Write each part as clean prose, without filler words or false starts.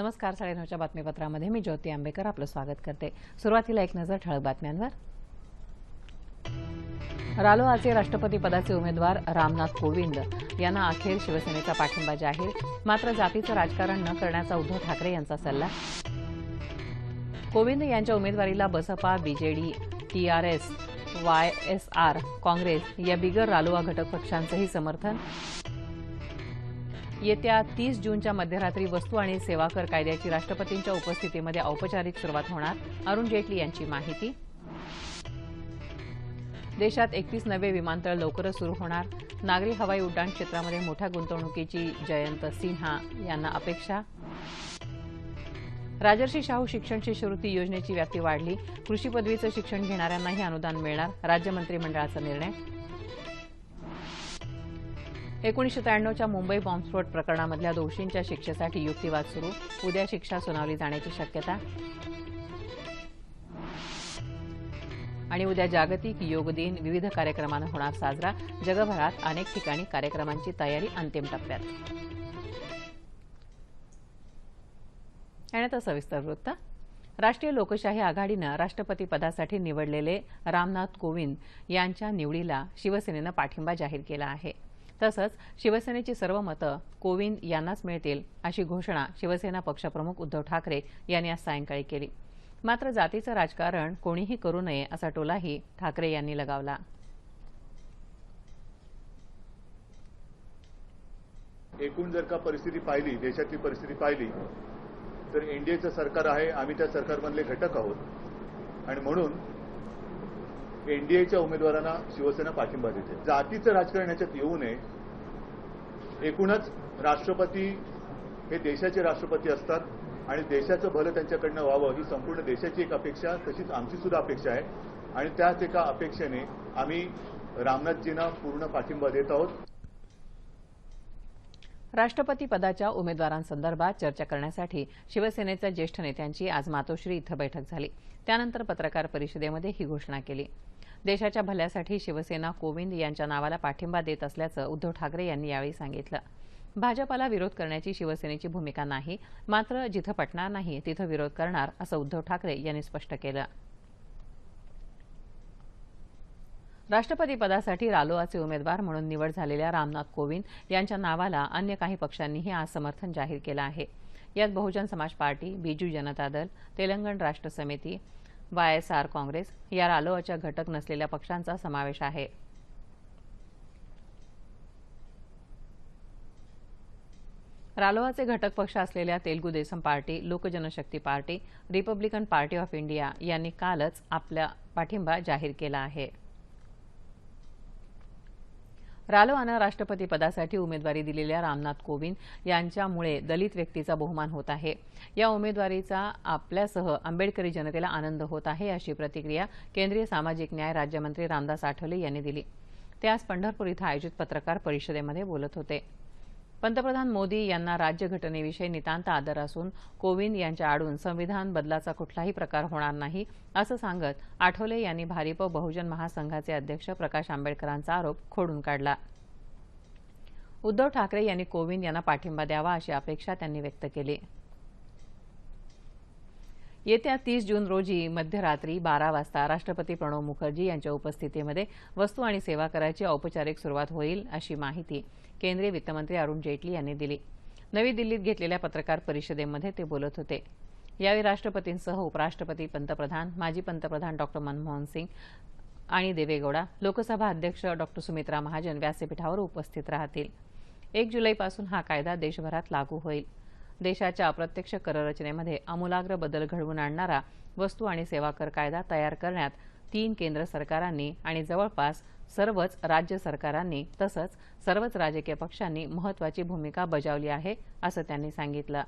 नमस्कार. 9:30च्या बातमीपत्रामध्ये मी ज्योती आंबेकर आपलं स्वागत करते. सुरुवातीला एक नजर ठळक बातम्यांवर. रालोआचे राष्ट्रपती पदाचे उमेदवार रामनाथ कोविंद यांना अखेर शिवसेनेचा पाठिंबा जाहीर. मात्र जातीचं राजकारण न करण्याचा उद्धव ठाकरे यांचा सल्ला. कोविंद यांच्या उमेदवारीला बसपा, बीजेडी, टीआरएस, वायएसआर, काँग्रेस या बिगर रालोआ घटक पक्षांचंही समर्थन. येत्या 30 जूनच्या मध्यरात्री वस्तू आणि सेवा कर कायद्याची राष्ट्रपतींच्या उपस्थितीमध्ये औपचारिक सुरुवात होणार. अरुण जेटली यांची माहिती. देशात 31 नवे विमानतळ लवकरच सुरू होणार. नागरी हवाई उड्डाण क्षेत्रामध्ये मोठ्या गुंतवणुकीची जयंत सिन्हा यांना अपेक्षा. राजर्षी शाहू शिक्षण शिष्यवृत्ती योजनेची व्याप्ती वाढली. कृषी पदवीचं शिक्षण घेणाऱ्यांनाही अनुदान मिळणार. राज्य मंत्रिमंडळाचा निर्णय. 1993च्या मुंबई बॉम्बस्फोट प्रकरणामधल्या दोषींच्या शिक्षेसाठी युक्तिवाद सुरू. उद्या शिक्षा सुनावली जाण्याची शक्यता. आणि उद्या जागतिक योग दिन. विविध कार्यक्रमांना होणार साजरा. जगभरात अनेक ठिकाणी कार्यक्रमांची तयारी अंतिम टप्प्यात. आणि आता सविस्तर वृत्त. राष्ट्रीय लोकशाही आघाडीनं राष्ट्रपती पदासाठी निवडलेले रामनाथ कोविंद यांच्या निवडीला शिवसेनेनं पाठिंबा जाहीर केला आहे. तसंच शिवसेनेची सर्व मतं कोविंद यांनाच मिळतील अशी घोषणा शिवसेना पक्षप्रमुख उद्धव ठाकरे यांनी आज सायंकाळी केली. मात्र जातीचं राजकारण कोणीही करू नये असा टोलाही ठाकरे यांनी लगावला. एकूण जर का परिस्थिती पाहिली, देशातली परिस्थिती पाहिली, तर एनडीएचं सरकार आहे, आम्ही त्या सरकारमधले घटक आहोत आणि म्हणून एनडीएच्या उमेदवारांना शिवसेना पाठिंबा देते. जातीचं राजकारण याच्यात येऊ नये. एकूणच राष्ट्रपती हे देशाचे राष्ट्रपती असतात आणि देशाचं भलं त्यांच्याकडनं व्हावं ही संपूर्ण देशाची एक अपेक्षा, तशीच आमची सुद्धा अपेक्षा आहे आणि त्याच एका अपेक्षेने आम्ही रामनाथजींना पूर्ण पाठिंबा देत आहोत. राष्ट्रपती पदाच्या उमेदवारांसंदर्भात चर्चा करण्यासाठी शिवसेनेच्या ज्येष्ठ नेत्यांची आज मातोश्री इथं बैठक झाली. त्यानंतर पत्रकार परिषदेमध्ये ही घोषणा केली. देशाच्या भल्यासाठी शिवसेना कोविंद यांच्या नावाला पाठिंबा देत असल्याचं उद्धव ठाकरे यांनी यावेळी सांगितलं. भाजपाला विरोध करण्याची शिवसेनेची भूमिका नाही, मात्र जिथं पटणार नाही तिथं विरोध करणार असं उद्धव ठाकरे यांनी स्पष्ट केलं. राष्ट्रपती पदासाठी रालोआचे उमेदवार म्हणून निवड झालेल्या रामनाथ कोविंद यांच्या नावाला अन्य काही पक्षांनीही आज समर्थन जाहीर केलं आहे. यात बहुजन समाज पार्टी, बिजू जनता दल, तेलंगण राष्ट्र समिती, वायएसआर काँग्रेस या रालोआच्या घटक नसलेल्या पक्षांचा समावेश आहे. रालोआचे घटक पक्ष असलेल्या तेलुगू देसम पार्टी, लोक Janshakti party, Republican party of India यांनी कालच आपला पाठिंबा जाहीर केला आहे. रालोआनं राष्ट्रपती पदासाठी उमेदवारी दिलेल्या रामनाथ कोविंद यांच्यामुळे दलित व्यक्तीचा बहुमान होत आहे. या उमेदवारीचा आपल्यासह आंबेडकरी जनतेला आनंद होत आहे अशी प्रतिक्रिया केंद्रीय सामाजिक न्याय राज्यमंत्री रामदास आठवले यांनी दिली. ते आज पंढरपूर इथं आयोजित पत्रकार परिषदेमध्ये बोलत होते. पंतप्रधान मोदी यांना राज्यघटनेविषयी नितांत आदर असून कोविंद यांच्या आडून संविधान बदलाचा कुठलाही प्रकार होणार नाही असं सांगत आठवले यांनी भारिप बहुजन महासंघाचे अध्यक्ष प्रकाश आंबेडकरांचा आरोप खोडून काढला. उद्धव ठाकरे यांनी कोविंद यांना पाठिंबा द्यावा अशी अपेक्षा त्यांनी व्यक्त केली. येत्या 30 जून रोजी मध्यरात्री 12 वाजता राष्ट्रपती प्रणव मुखर्जी यांच्या उपस्थितीमध्ये वस्तू आणि सेवा कराची औपचारिक सुरुवात होईल अशी माहिती केंद्रीय वित्तमंत्री अरुण जेटली यांनी दिली. नवी दिल्लीत घेतलेल्या पत्रकार परिषदेमध्ये ते बोलत होते. यावेळी राष्ट्रपतींसह उपराष्ट्रपती, पंतप्रधान, माजी पंतप्रधान डॉ. मनमोहन सिंग आणि देवेगौडा, लोकसभा अध्यक्ष डॉ. सुमित्रा महाजन व्यासपीठावर उपस्थित राहतील. 1 जुलैपासून हा कायदा देशभरात लागू होईल. देशाच्या अप्रत्यक्ष कररचनेमध्ये आमूलाग्र बदल घडवून आणणारा वस्तू आणि सेवा कर कायदा तयार करण्यात 3 केंद्र सरकारांनी आणि जवळपास सर्वच राज्य सरकारांनी तसंच सर्वच राजकीय पक्षांनी महत्त्वाची भूमिका बजावली आहे असं त्यांनी सांगितलं.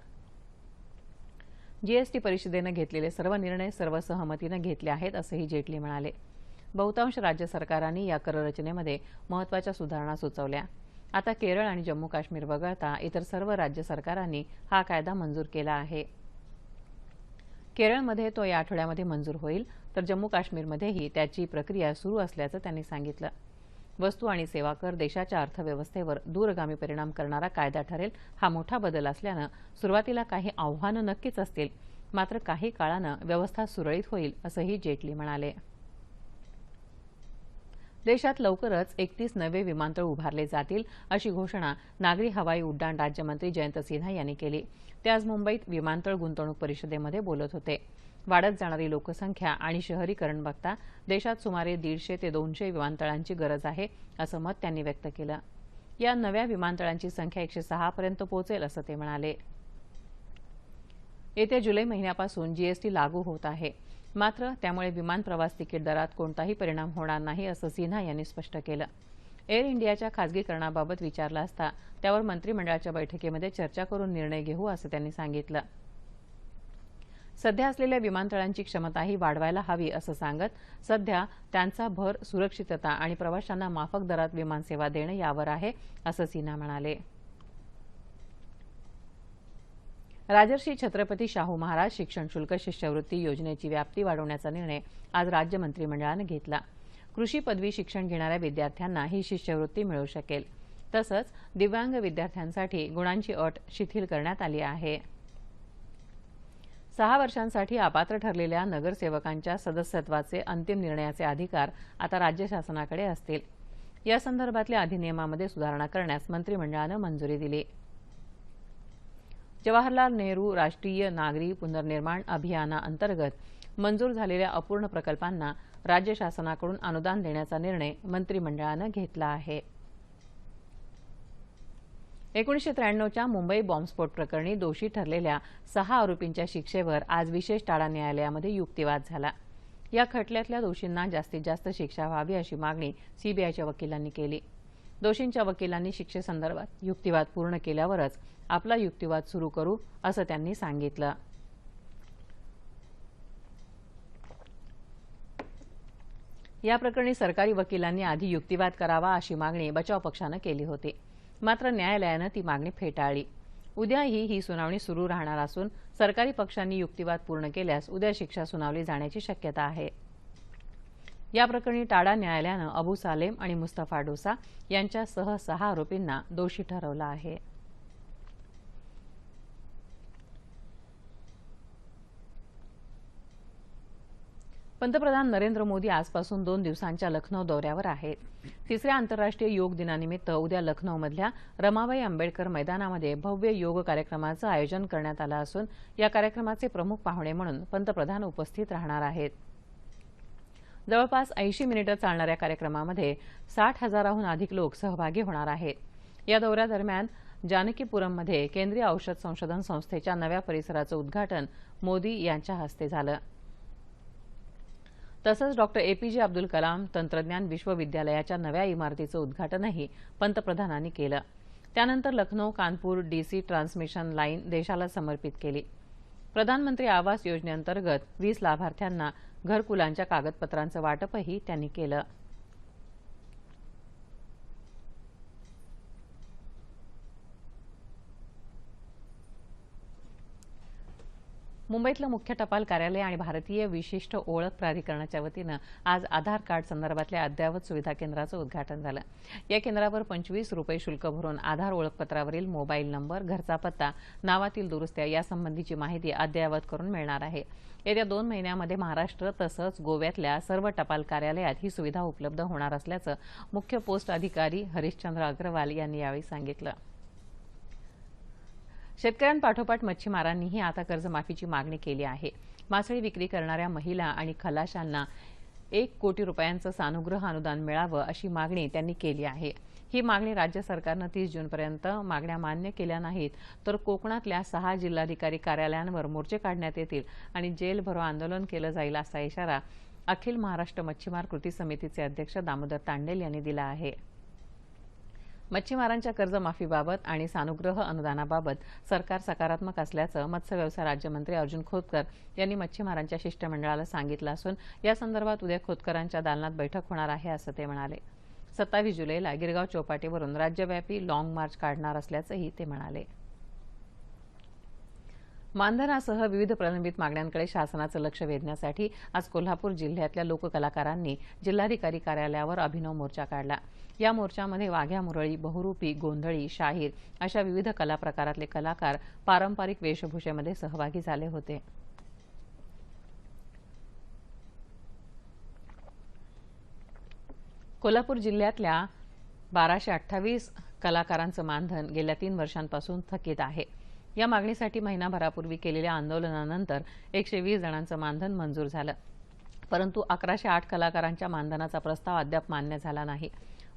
जीएसटी परिषदेनं घेतलेले सर्व निर्णय सर्वसहमतीनं घेतले आहेत असंही जेटली म्हणाले. बहुतांश राज्य सरकारांनी या कररचनेमध्ये महत्त्वाच्या सुधारणा सुचवल्या. आता केरळ आणि जम्मू काश्मीर वगळता इतर सर्व राज्य सरकारांनी हा कायदा मंजूर केला आहे. केरळमध्ये तो या आठवड्यामध्ये मंजूर होईल तर जम्मू काश्मीरमध्येही त्याची प्रक्रिया सुरू असल्याचं त्यांनी सांगितलं. वस्तू आणि सेवा कर देशाच्या अर्थव्यवस्थेवर दूरगामी परिणाम करणारा कायदा ठरेल. हा मोठा बदल असल्यानं सुरुवातीला काही आव्हानं नक्कीच असतील, मात्र काही काळानं व्यवस्था सुरळीत होईल, असंही जेटली म्हणाले. देशात लवकरच 31 नवे विमानतळ उभारले जातील, अशी घोषणा नागरी हवाई उड्डाण राज्यमंत्री जयंत सिन्हा यांनी केली. ते आज मुंबईत विमानतळ गुंतवणूक परिषदेमध्ये बोलत होते. वाढत जाणारी लोकसंख्या आणि शहरीकरण बघता देशात सुमारे 150 ते 200 विमानतळांची गरज आहे, असं मत त्यांनी व्यक्त केलं. या नव्या विमानतळांची संख्या 106 पर्यंत पोहोचेल, असं ते म्हणाले. येत्या जुलै महिन्यापासून जीएसटी लागू होत आहे, मात्र त्यामुळे विमान प्रवास तिकीट दरात कोणताही परिणाम होणार नाही, असं सिन्हा यांनी स्पष्ट केलं. एअर इंडियाच्या खासगीकरणाबाबत विचारलं असता त्यावर मंत्रिमंडळाच्या बैठकीमध्ये चर्चा करून निर्णय घेऊ, असं त्यांनी सांगितलं. सध्या असलेल्या विमानतळांची क्षमताही वाढवायला हवी, असं सांगत सध्या त्यांचा भर सुरक्षितता आणि प्रवाशांना माफक दरात विमानसेवा देणं यावर आहे, असं सिन्हा म्हणाले. राजर्षी छत्रपती शाहू महाराज शिक्षण शुल्क शिष्यवृत्ती योजनेची व्याप्ती वाढवण्याचा निर्णय आज राज्य मंत्रिमंडळानं घेतला. कृषी पदवी शिक्षण घेणाऱ्या विद्यार्थ्यांना ही शिष्यवृत्ती मिळू शकेल. तसंच दिव्यांग विद्यार्थ्यांसाठी गुणांची अट शिथिल करण्यात आली आहे. 6 वर्षांसाठी अपात्र ठरलेल्या नगरसेवकांच्या सदस्यत्वाचे अंतिम निर्णयाचे अधिकार आता राज्य शासनाकडे असतील. या संदर्भातल्या अधिनियमामध्ये सुधारणा करण्यास मंत्रिमंडळानं मंजुरी दिली. जवाहरलाल नेहरू राष्ट्रीय नागरी पुनर्निर्माण अभियानाअंतर्गत मंजूर झालेल्या अपूर्ण प्रकल्पांना राज्य शासनाकडून अनुदान देण्याचा निर्णय मंत्रिमंडळानं घेतला आहे. 1993च्या मुंबई बॉम्बस्फोट प्रकरणी दोषी ठरलेल्या 6 आरोपींच्या शिक्षेवर आज विशेष टाळा न्यायालयामध्ये युक्तिवाद झाला. या खटल्यातल्या दोषींना जास्तीत जास्त शिक्षा व्हावी, अशी मागणी सीबीआयच्या वकिलांनी केली. दोषींच्या वकिलांनी शिक्षेसंदर्भात युक्तिवाद पूर्ण केल्यावरच आपला युक्तिवाद सुरू करू, असं त्यांनी सांगितलं. या प्रकरणी सरकारी वकिलांनी आधी युक्तिवाद करावा, अशी मागणी बचाव पक्षानं केली होती. मात्र न्यायालयानं ती मागणी फेटाळली. उद्याही ही सुनावणी सुरू राहणार असून सरकारी पक्षांनी युक्तिवाद पूर्ण केल्यास उद्या शिक्षा सुनावली जाण्याची शक्यता आहे. या प्रकरणी टाडा न्यायालयानं अबू सालेम आणि मुस्तफा डोसा यांच्यासह 6 आरोपींना दोषी ठरवलं आहे. पंतप्रधान नरेंद्र मोदी आजपासून 2 दिवसांच्या लखनौ दौऱ्यावर आहेत. 3ऱ्या आंतरराष्ट्रीय योग दिनानिमित्त उद्या लखनौमधल्या रमाबाई आंबेडकर मैदानामध्ये भव्य योग कार्यक्रमाचं आयोजन करण्यात आलं असून या कार्यक्रमाचे प्रमुख पाहुणे म्हणून पंतप्रधान उपस्थित राहणार आहेत. जवळपास 80 मिनिटं चालणाऱ्या कार्यक्रमामध्ये 60,000हून अधिक लोक सहभागी होणार आहेत. या दौऱ्यादरम्यान जानकीपुरममध्ये केंद्रीय औषध संशोधन संस्थेच्या नव्या परिसराचं उद्घाटन मोदी यांच्या हस्ते झालं. तसंच डॉ. एपीजे अब्दुल कलाम तंत्रज्ञान विश्वविद्यालयाच्या नव्या इमारतीचं उद्घाटनही पंतप्रधानांनी केलं. त्यानंतर Lucknow Kanpur DC transmission line देशाला समर्पित केली. प्रधानमंत्री आवास योजनेअंतर्गत 20 लाभार्थ्यांना घरकुलांच्या कागदपत्रांचं वाटपही त्यांनी केलं. मुंबईतलं मुख्य टपाल कार्यालय आणि भारतीय विशिष्ट ओळख प्राधिकरणाच्या वतीनं आज आधार कार्ड संदर्भातल्या अद्ययावत सुविधा केंद्राचं उद्घाटन झालं. या केंद्रावर 25 रुपये शुल्क भरून आधार ओळखपत्रावरील मोबाईल नंबर, घरचा पत्ता, नावातील दुरुस्त्या यासंबंधीची माहिती अद्ययावत करून मिळणार आहे. येत्या 2 महिन्यांमध्ये महाराष्ट्र तसंच गोव्यातल्या सर्व टपाल कार्यालयात ही सुविधा उपलब्ध होणार असल्याचं मुख्य पोस्ट अधिकारी हरिश्चंद्र अग्रवाल यांनी यावेळी सांगितलं. शेतकऱ्यांपाठोपाठ मच्छीमारांनीही आता कर्जमाफीची मागणी केली आहे. मासळी विक्री करणाऱ्या महिला आणि खलाशांना 1 कोटी रुपयांचं सानुग्रह अनुदान मिळावं, अशी मागणी त्यांनी केली आहे. ही मागणी राज्य सरकारनं 30 जूनपर्यंत मागण्या मान्य केल्या नाहीत तर कोकणातल्या 6 जिल्हाधिकारी कार्यालयांवर मोर्चे काढण्यात येतील आणि जेल भरो आंदोलन केलं जाईल, असा इशारा अखिल महाराष्ट्र मच्छीमार कृती समितीचे अध्यक्ष दामोदर तांडेल यांनी दिला आहे. मच्छीमारांच्या कर्जमाफीबाबत आणि सानुग्रह अनुदानाबाबत सरकार सकारात्मक असल्याचं मत्स्यव्यवसाय राज्यमंत्री अर्जुन खोतकर यांनी मच्छीमारांच्या शिष्टमंडळाला सांगितलं असून या संदर्भात उद्या खोतकरांच्या दालनात बैठक होणार आहे, असं ते म्हणाले. 27 जुलैला गिरगाव चौपाटीवरून राज्यव्यापी लाँग मार्च काढणार असल्याचंही ते म्हणाले. मानधनासह विविध प्रलंबित मागण्यांकडे शासनाचं लक्ष वेधण्यासाठी आज कोल्हापूर जिल्ह्यातल्या लोककलाकारांनी जिल्हाधिकारी कार्यालयावर अभिनव मोर्चा काढला। या मोर्चामध्ये वाघ्या मुरळी, बहुरूपी, गोंधळी, शाहीर अशा विविध कला प्रकारातले कलाकार पारंपरिक वेशभूषेमध्ये सहभागी झाले होते। कोल्हापूर जिल्ह्यातल्या 1228 कलाकारांचं मानधन गेल्या 3 वर्षांपासून थकीत आहे। या मागणीसाठी महिनाभरापूर्वी केलेल्या आंदोलनानंतर 120 जणांचं मानधन मंजूर झालं, परंतु 1108 कलाकारांच्या मानधनाचा प्रस्ताव अद्याप मान्य झाला नाही।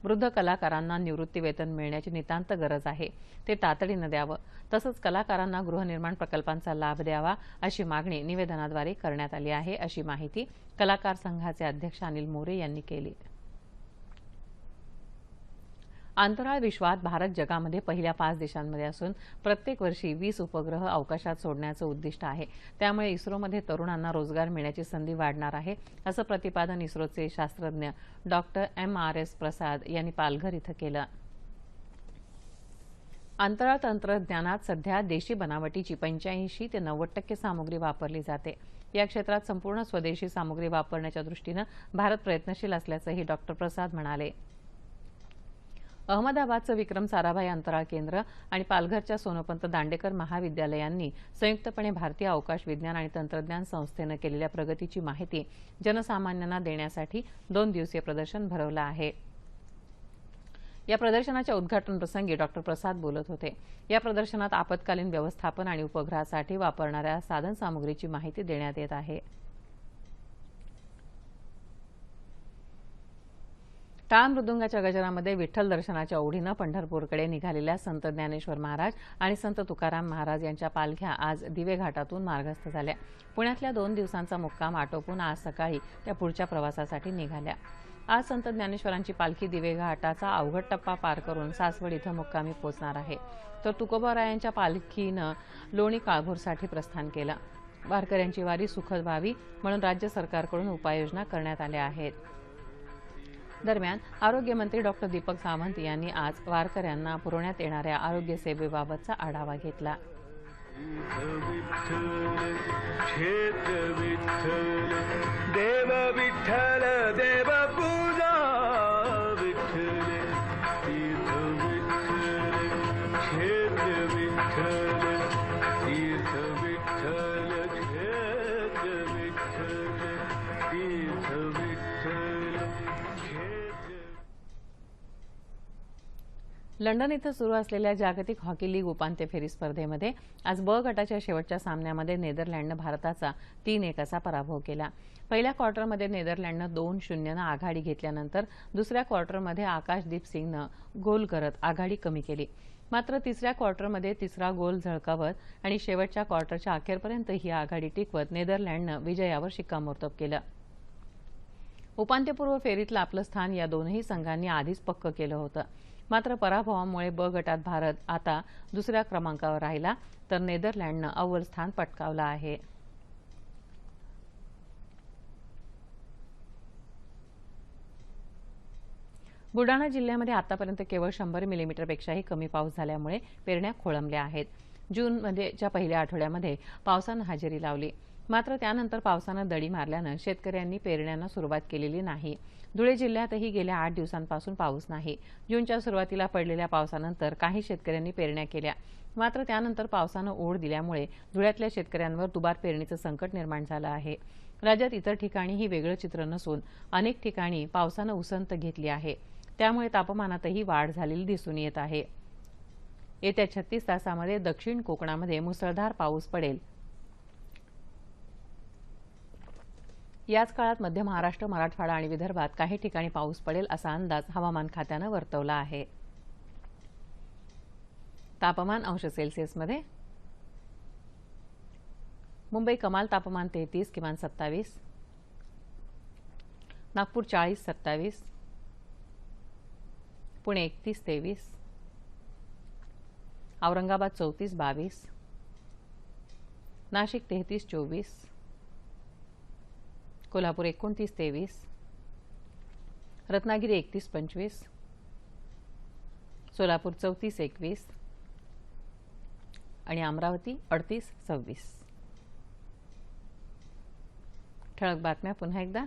वृद्ध कलाकारांना निवृत्ती वेतन मिळण्याची नितांत गरज आहे, ते तातडीनं द्यावं। तसंच कलाकारांना गृहनिर्माण प्रकल्पांचा लाभ द्यावा अशी मागणी निवेदनाद्वारे करण्यात आली आहे, अशी माहिती कलाकार संघाचे अध्यक्ष अनिल मोरे यांनी केली। अंतराळ विश्वात भारत जगामध्ये पहिल्या 5 देशांमध्ये असून प्रत्येक वर्षी 20 उपग्रह अवकाशात सोडण्याचं उद्दिष्ट आहे। त्यामुळे इस्रोमध्ये तरुणांना रोजगार मिळण्याची संधी वाढणार आहे, असं प्रतिपादन इस्रोचे शास्त्रज्ञ डॉक्टर MRS प्रसाद यांनी पालघर इथं केलं। अंतराळ तंत्रज्ञानात सध्या देशी बनावटीची 85 ते 90% सामुग्री वापरली जाते। या क्षेत्रात संपूर्ण स्वदेशी सामुग्री वापरण्याच्या दृष्टीनं भारत प्रयत्नशील असल्याचंही डॉक्टर प्रसाद म्हणाले। अहमदाबादचं विक्रम साराभाई अंतराळ केंद्र आणि पालघरच्या सोनोपंत दांडेकर महाविद्यालयांनी संयुक्तपणे भारतीय अवकाश विज्ञान आणि तंत्रज्ञान संस्थेनं केलेल्या प्रगतीची माहिती जनसामान्यांना देण्यासाठी 2 दिवसीय प्रदर्शन भरवलं आहे। या प्रदर्शनाच्या उद्घाटन प्रसंगी डॉक्टर प्रसाद बोलत होते। या प्रदर्शनात आपत्कालीन व्यवस्थापन आणि उपग्रहासाठी वापरणाऱ्या साधनसामुग्रीची माहिती देण्यात येत आहे। टाळ मृदुंगाच्या गजरामध्ये विठ्ठल दर्शनाच्या ओढीनं पंढरपूरकडे निघालेल्या संत ज्ञानेश्वर महाराज आणि संत तुकाराम महाराज यांच्या पालख्या आज दिवे घाटातून मार्गस्थ झाल्या। पुण्यातल्या 2 दिवसांचा मुक्काम आटोपून आज सकाळी त्या पुढच्या प्रवासासाठी निघाल्या। आज संत ज्ञानेश्वरांची पालखी दिवे घाटाचा अवघड टप्पा पार करून सासवड इथं मुक्कामी पोहोचणार आहे, तर तुकोबारायांच्या पालखीनं लोणी काळभोरसाठी प्रस्थान केलं। वारकऱ्यांची वारी सुखद व्हावी म्हणून राज्य सरकारकडून उपाययोजना करण्यात आल्या आहेत। दरम्यान आरोग्यमंत्री डॉक्टर दीपक सावंत यांनी आज वारकऱ्यांना पुरवण्यात येणाऱ्या आरोग्य सेवेबाबतचा आढावा घेतला। देव विठ्ठल देव पूजा विठ्ठल तीर्थ विठ्ठल क्षेत्र विठ्ठल तीर्थ विठ्ठल क्षेत्र विठ्ठल तीर्थ विठ्ठल। लंडन इथं सुरू असलेल्या जागतिक हॉकी लीग उपांत्य फेरी स्पर्धेमध्ये आज ब गटाच्या शेवटच्या सामन्यामध्ये नेदरलँडनं भारताचा 3-1 असा पराभव केला। पहिल्या क्वार्टरमध्ये नेदरलँडनं 2-0नं आघाडी घेतल्यानंतर दुसऱ्या क्वार्टरमध्ये आकाशदीप सिंगनं गोल करत आघाडी कमी केली। मात्र तिसऱ्या क्वार्टरमध्ये तिसरा गोल झळकावत आणि शेवटच्या क्वार्टरच्या अखेरपर्यंत ही आघाडी टिकवत नेदरलँडनं विजयावर शिक्कामोर्तब केलं। उपांत्यपूर्व फेरीतलं आपलं स्थान या दोनही संघांनी आधीच पक्क केलं होतं। मात्र पराभवामुळे ब गटात भारत आता दुसऱ्या क्रमांकावर राहिला, तर नेदरलँडनं अव्वल स्थान पटकावलं आहे। बुलढाणा जिल्ह्यामध्ये आतापर्यंत केवळ 100 मिलीमीटरपेक्षाही कमी पाऊस झाल्यामुळे पेरण्या खोळंबल्या आहेत। जूनच्या पहिल्या आठवड्यामध्ये पावसानं हजेरी लावली, मात्र त्यानंतर पावसानं दडी मारल्यानं शेतकऱ्यांनी पेरण्यांना सुरुवात केलेली नाही। धुळे जिल्ह्यातही गेल्या 8 दिवसांपासून पाऊस नाही। जूनच्या सुरुवातीला पडलेल्या पावसानंतर काही शेतकऱ्यांनी पेरण्या केल्या, मात्र त्यानंतर पावसानं ओढ दिल्यामुळे धुळ्यातल्या शेतकऱ्यांवर दुबार पेरणीचं संकट निर्माण झालं आहे। राज्यात इतर ठिकाणीही वेगळं चित्र नसून अनेक ठिकाणी पावसानं उसंत घेतली आहे, त्यामुळे तापमानातही वाढ झालेली दिसून येत आहे। येत्या 36 तासामध्ये दक्षिण कोकणामध्ये मुसळधार पाऊस पडेल। याच काळात मध्य महाराष्ट्र, मराठवाडा आणि विदर्भात काही ठिकाणी पाऊस पडेल असा अंदाज हवामान खात्यानं वर्तवला आहे। तापमान अंश सेल्सिअसमध्ये मुंबई कमाल तापमान 33, किमान 27, नागपूर 40, 27, पुणे 31, 23, औरंगाबाद 34, 22, नाशिक 33, 24, कोल्हापूर 29, 23, रत्नागिरी 31, 25, सोलापूर 34, 21, आणि अमरावती 38-26. ठळक बातम्या पुन्हा एकदा.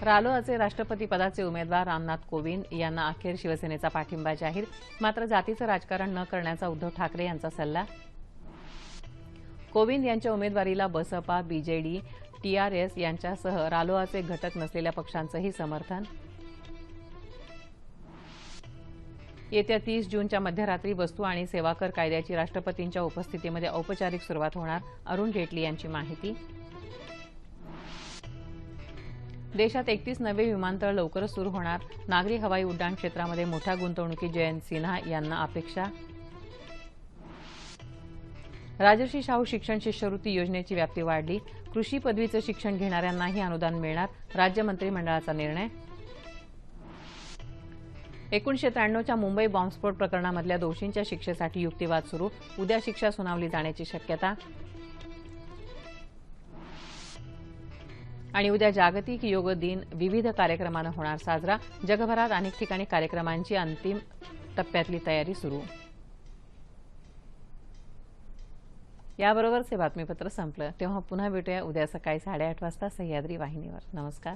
रालोआचे राष्ट्रपती पदाचे उमेदवार रामनाथ कोविंद यांना अखेर शिवसेनेचा पाठिंबा जाहीर. मात्र जातीचं राजकारण न करण्याचा उद्धव ठाकरे यांचा सल्ला. कोविंद यांच्या उमेदवारीला बसपा, बीजेडी, टीआरएस यांच्यासह रालोआचे घटक नसलेल्या पक्षांचंही समर्थन. येत्या 30 जूनच्या मध्यरात्री वस्तू आणि सेवा कर कायद्याची राष्ट्रपतींच्या उपस्थितीमध्ये औपचारिक सुरुवात होणार. अरुण जेटली यांची माहिती. देशात 31 नवे विमानतळ लवकरच सुरू होणार. नागरी हवाई उड्डाण क्षेत्रामध्ये मोठ्या गुंतवणुकी जयंत सिन्हा यांना अपेक्षा. राजर्षी शाहू शिक्षण शिष्यवृत्ती योजनेची व्याप्ती वाढली. कृषी पदवीचं शिक्षण घेणाऱ्यांनाही अनुदान मिळणार. राज्य मंत्रिमंडळाचा निर्णय. 1993च्या मुंबई बॉम्बस्फोट प्रकरणामधल्या दोषींच्या शिक्षेसाठी युक्तिवाद सुरू. उद्या शिक्षा सुनावली जाण्याची शक्यता. आणि उद्या जागतिक योग दिन विविध कार्यक्रमांना होणार साजरा. जगभरात अनेक ठिकाणी कार्यक्रमांची अंतिम टप्प्यातली तयारी सुरू. याबरोबरच हे बातमीपत्र संपलं. तेव्हा पुन्हा भेटूया उद्या सकाळी 8:30 वाजता सह्याद्री वाहिनीवर. नमस्कार.